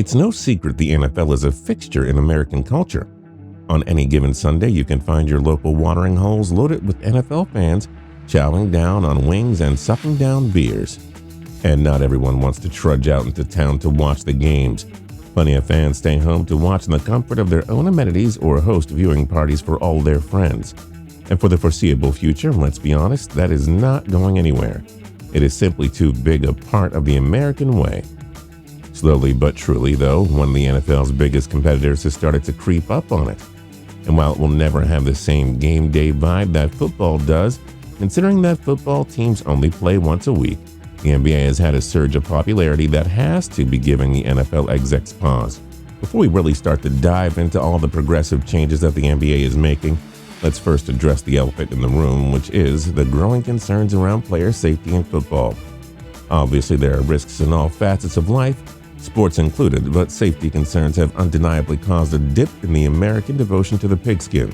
It's no secret the NFL is a fixture in American culture. On any given Sunday, you can find your local watering holes loaded with NFL fans chowing down on wings and sucking down beers. And not everyone wants to trudge out into town to watch the games. Plenty of fans stay home to watch in the comfort of their own amenities or host viewing parties for all their friends. And for the foreseeable future, let's be honest, that is not going anywhere. It is simply too big a part of the American way. Slowly but truly, though, one of the NFL's biggest competitors has started to creep up on it. And while it will never have the same game day vibe that football does, considering that football teams only play once a week, the NBA has had a surge of popularity that has to be giving the NFL execs pause. Before we really start to dive into all the progressive changes that the NBA is making, let's first address the elephant in the room, which is the growing concerns around player safety in football. Obviously, there are risks in all facets of life, sports included, but safety concerns have undeniably caused a dip in the American devotion to the pigskin.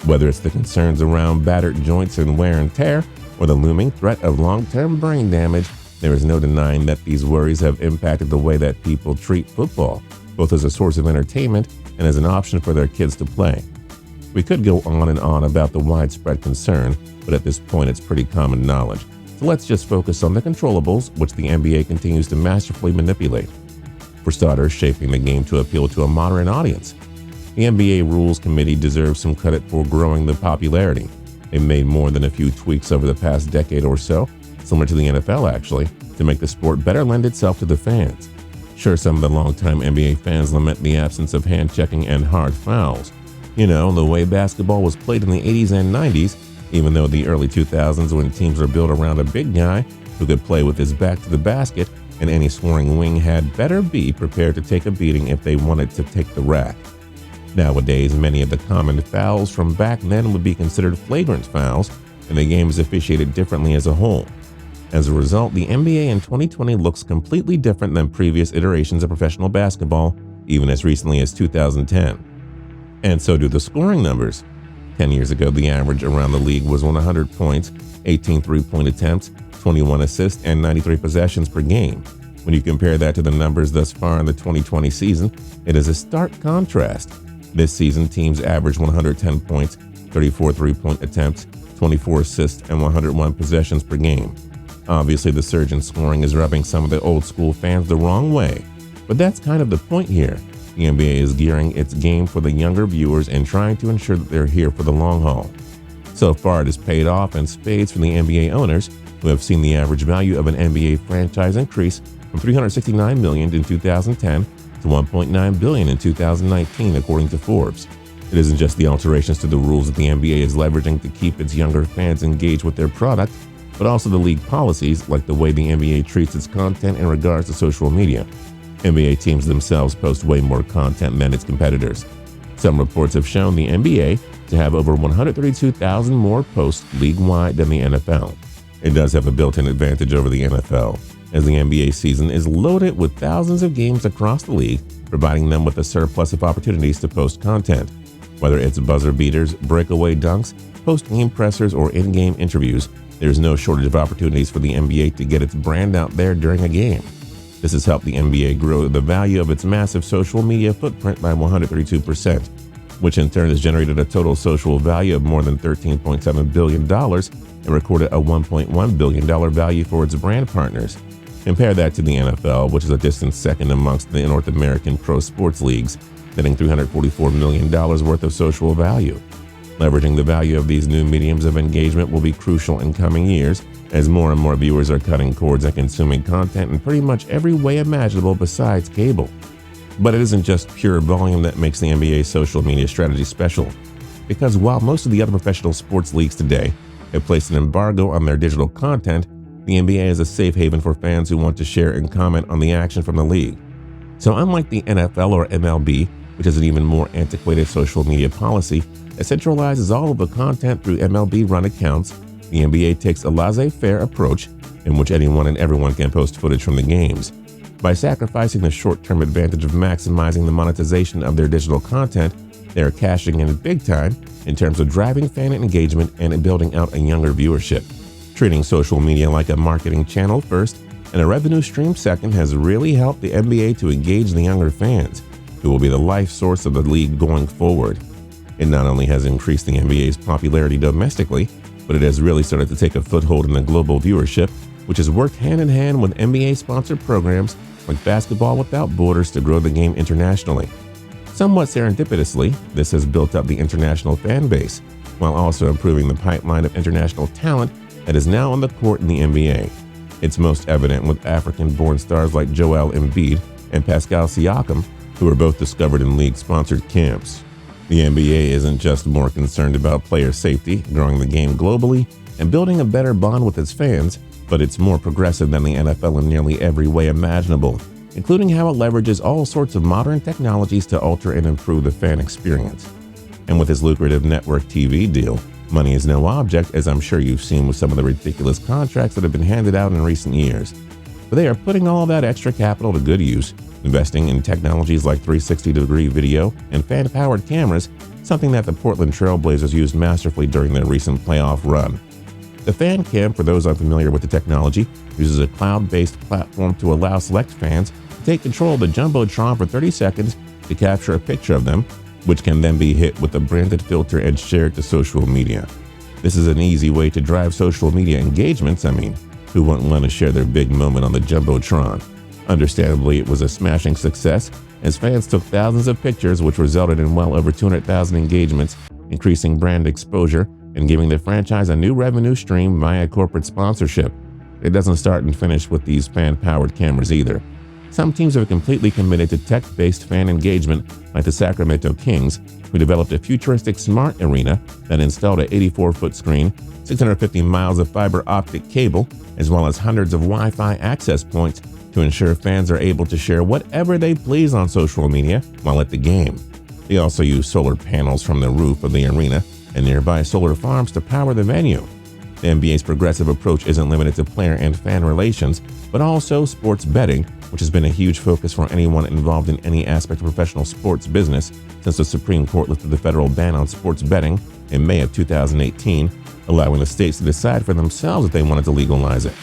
Whether it's the concerns around battered joints and wear and tear, or the looming threat of long-term brain damage, there is no denying that these worries have impacted the way that people treat football, both as a source of entertainment and as an option for their kids to play. We could go on and on about the widespread concern, but at this point it's pretty common knowledge. So let's just focus on the controllables, which the NBA continues to masterfully manipulate. For starters, shaping the game to appeal to a modern audience. The NBA Rules Committee deserves some credit for growing the popularity. They've made more than a few tweaks over the past decade or so, similar to the NFL actually, to make the sport better lend itself to the fans. Sure, some of the longtime NBA fans lament the absence of hand-checking and hard fouls. You know, the way basketball was played in the 80s and 90s, even though the early 2000s when teams were built around a big guy who could play with his back to the basket, and any scoring wing had better be prepared to take a beating if they wanted to take the rack. Nowadays, many of the common fouls from back then would be considered flagrant fouls, and the game is officiated differently as a whole. As a result, the NBA in 2020 looks completely different than previous iterations of professional basketball, even as recently as 2010. And so do the scoring numbers. 10 years ago, the average around the league was 100 points, 18 three-point attempts, 21 assists, and 93 possessions per game. When you compare that to the numbers thus far in the 2020 season, it is a stark contrast. This season, teams averaged 110 points, 34 three-point attempts, 24 assists, and 101 possessions per game. Obviously, the surge in scoring is rubbing some of the old-school fans the wrong way, but that's kind of the point here. The NBA is gearing its game for the younger viewers and trying to ensure that they're here for the long haul. So far, it has paid off in spades for the NBA owners, who have seen the average value of an NBA franchise increase from $369 million in 2010 to $1.9 billion in 2019, according to Forbes. It isn't just the alterations to the rules that the NBA is leveraging to keep its younger fans engaged with their product, but also the league policies, like the way the NBA treats its content in regards to social media. NBA teams themselves post way more content than its competitors. Some reports have shown the NBA to have over 132,000 more posts league-wide than the NFL. It does have a built-in advantage over the NFL, as the NBA season is loaded with thousands of games across the league, providing them with a surplus of opportunities to post content. Whether it's buzzer beaters, breakaway dunks, post-game pressers, or in-game interviews, there's no shortage of opportunities for the NBA to get its brand out there during a game. This has helped the NBA grow the value of its massive social media footprint by 132%, which in turn has generated a total social value of more than $13.7 billion and recorded a $1.1 billion value for its brand partners. Compare that to the NFL, which is a distant second amongst the North American pro sports leagues, netting $344 million worth of social value. Leveraging the value of these new mediums of engagement will be crucial in coming years, as more and more viewers are cutting cords and consuming content in pretty much every way imaginable besides cable. But it isn't just pure volume that makes the NBA's social media strategy special, because while most of the other professional sports leagues today have placed an embargo on their digital content, the NBA is a safe haven for fans who want to share and comment on the action from the league. So unlike the NFL or MLB, which has an even more antiquated social media policy that centralizes all of the content through MLB-run accounts, the NBA takes a laissez-faire approach in which anyone and everyone can post footage from the games. By sacrificing the short-term advantage of maximizing the monetization of their digital content, they are cashing in big time in terms of driving fan engagement and building out a younger viewership. Treating social media like a marketing channel first, and a revenue stream second has really helped the NBA to engage the younger fans, who will be the life source of the league going forward. It not only has increased the NBA's popularity domestically, but it has really started to take a foothold in the global viewership, which has worked hand in hand with NBA-sponsored programs like Basketball Without Borders to grow the game internationally. Somewhat serendipitously, this has built up the international fan base, while also improving the pipeline of international talent that is now on the court in the NBA. It's most evident with African-born stars like Joel Embiid and Pascal Siakam, who were both discovered in league-sponsored camps. The NBA isn't just more concerned about player safety, growing the game globally, and building a better bond with its fans, but it's more progressive than the NFL in nearly every way imaginable, including how it leverages all sorts of modern technologies to alter and improve the fan experience. And with its lucrative network TV deal, money is no object, as I'm sure you've seen with some of the ridiculous contracts that have been handed out in recent years. But they are putting all of that extra capital to good use, investing in technologies like 360-degree video and fan-powered cameras, something that the Portland Trail Blazers used masterfully during their recent playoff run. The Fan Cam, for those unfamiliar with the technology, uses a cloud-based platform to allow select fans to take control of the Jumbotron for 30 seconds to capture a picture of them, which can then be hit with a branded filter and shared to social media. This is an easy way to drive social media engagements. Who wouldn't want to share their big moment on the Jumbotron? Understandably, it was a smashing success, as fans took thousands of pictures, which resulted in well over 200,000 engagements, increasing brand exposure and giving the franchise a new revenue stream via corporate sponsorship. It doesn't start and finish with these fan-powered cameras either. Some teams are completely committed to tech-based fan engagement, like the Sacramento Kings, who developed a futuristic smart arena that installed an 84-foot screen, 650 miles of fiber optic cable, as well as hundreds of Wi-Fi access points to ensure fans are able to share whatever they please on social media while at the game. They also use solar panels from the roof of the arena and nearby solar farms to power the venue. The NBA's progressive approach isn't limited to player and fan relations, but also sports betting, which has been a huge focus for anyone involved in any aspect of professional sports business since the Supreme Court lifted the federal ban on sports betting in May of 2018, allowing the states to decide for themselves if they wanted to legalize it.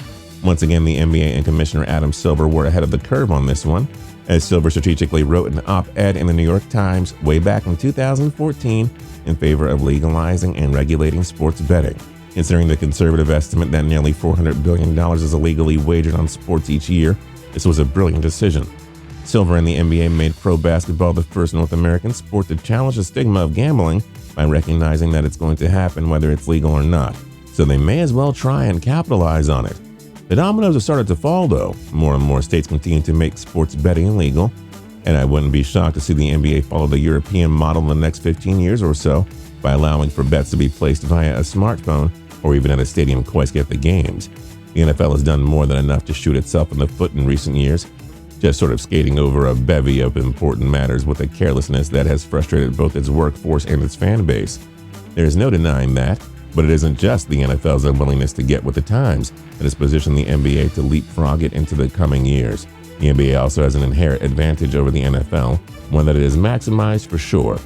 Once again, the NBA and Commissioner Adam Silver were ahead of the curve on this one, as Silver strategically wrote an op-ed in the New York Times way back in 2014 in favor of legalizing and regulating sports betting. Considering the conservative estimate that nearly $400 billion is illegally wagered on sports each year, this was a brilliant decision. Silver and the NBA made pro basketball the first North American sport to challenge the stigma of gambling by recognizing that it's going to happen whether it's legal or not, so they may as well try and capitalize on it. The dominoes have started to fall, though. More and more states continue to make sports betting illegal, and I wouldn't be shocked to see the NBA follow the European model in the next 15 years or so by allowing for bets to be placed via a smartphone or even at a stadium quite at the games. The NFL has done more than enough to shoot itself in the foot in recent years, just sort of skating over a bevy of important matters with a carelessness that has frustrated both its workforce and its fan base. There is no denying that, but it isn't just the NFL's unwillingness to get with the times that has positioned the NBA to leapfrog it into the coming years. The NBA also has an inherent advantage over the NFL, one that it has maximized for sure.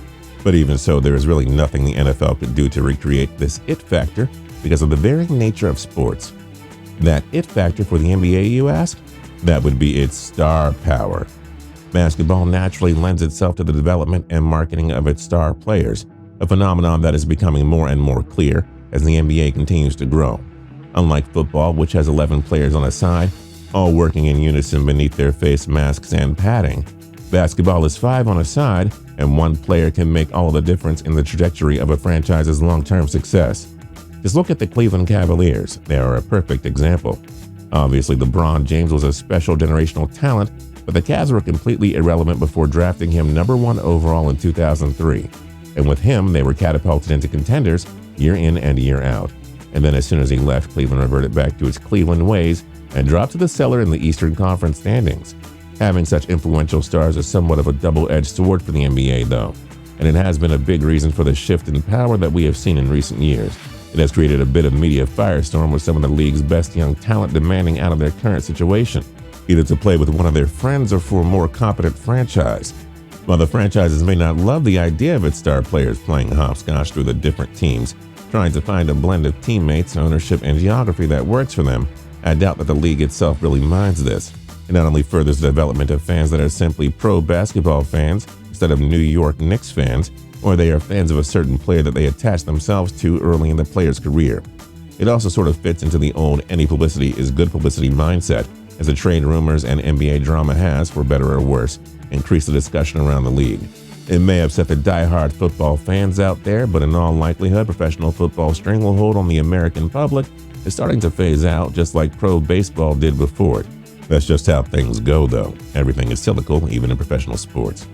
But even so, there is really nothing the NFL could do to recreate this it factor because of the varying nature of sports. That it factor for the NBA, you ask? That would be its star power. Basketball naturally lends itself to the development and marketing of its star players, a phenomenon that is becoming more and more clear as the NBA continues to grow. Unlike football, which has 11 players on a side, all working in unison beneath their face masks and padding, basketball is 5 on a side, and one player can make all the difference in the trajectory of a franchise's long-term success. Just look at the Cleveland Cavaliers. They are a perfect example. Obviously, LeBron James was a special generational talent, but the Cavs were completely irrelevant before drafting him number 1 overall in 2003. And with him, they were catapulted into contenders year in and year out. And then as soon as he left, Cleveland reverted back to its Cleveland ways and dropped to the cellar in the Eastern Conference standings. Having such influential stars is somewhat of a double-edged sword for the NBA, though, and it has been a big reason for the shift in power that we have seen in recent years. It has created a bit of media firestorm with some of the league's best young talent demanding out of their current situation, either to play with one of their friends or for a more competent franchise. While the franchises may not love the idea of its star players playing hopscotch through the different teams, trying to find a blend of teammates, ownership, and geography that works for them, I doubt that the league itself really minds this. It not only furthers the development of fans that are simply pro basketball fans instead of New York Knicks fans, or they are fans of a certain player that they attach themselves to early in the player's career. It also sort of fits into the old any publicity is good publicity mindset, as the trade rumors and NBA drama has, for better or worse, increased the discussion around the league. It may upset the diehard football fans out there, but in all likelihood, professional football's stranglehold on the American public is starting to phase out, just like pro baseball did before it. That's just how things go, though. Everything is cyclical, even in professional sports.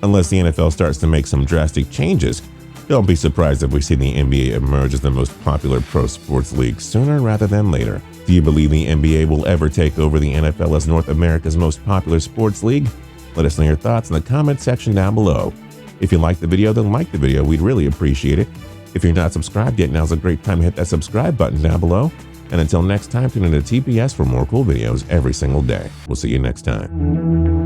Unless the NFL starts to make some drastic changes, don't be surprised if we see the NBA emerge as the most popular pro sports league sooner rather than later. Do you believe the NBA will ever take over the NFL as North America's most popular sports league? Let us know your thoughts in the comment section down below. If you liked the video, then like the video. We'd really appreciate it. If you're not subscribed yet, now's a great time to hit that subscribe button down below. And until next time, tune into TPS for more cool videos every single day. We'll see you next time.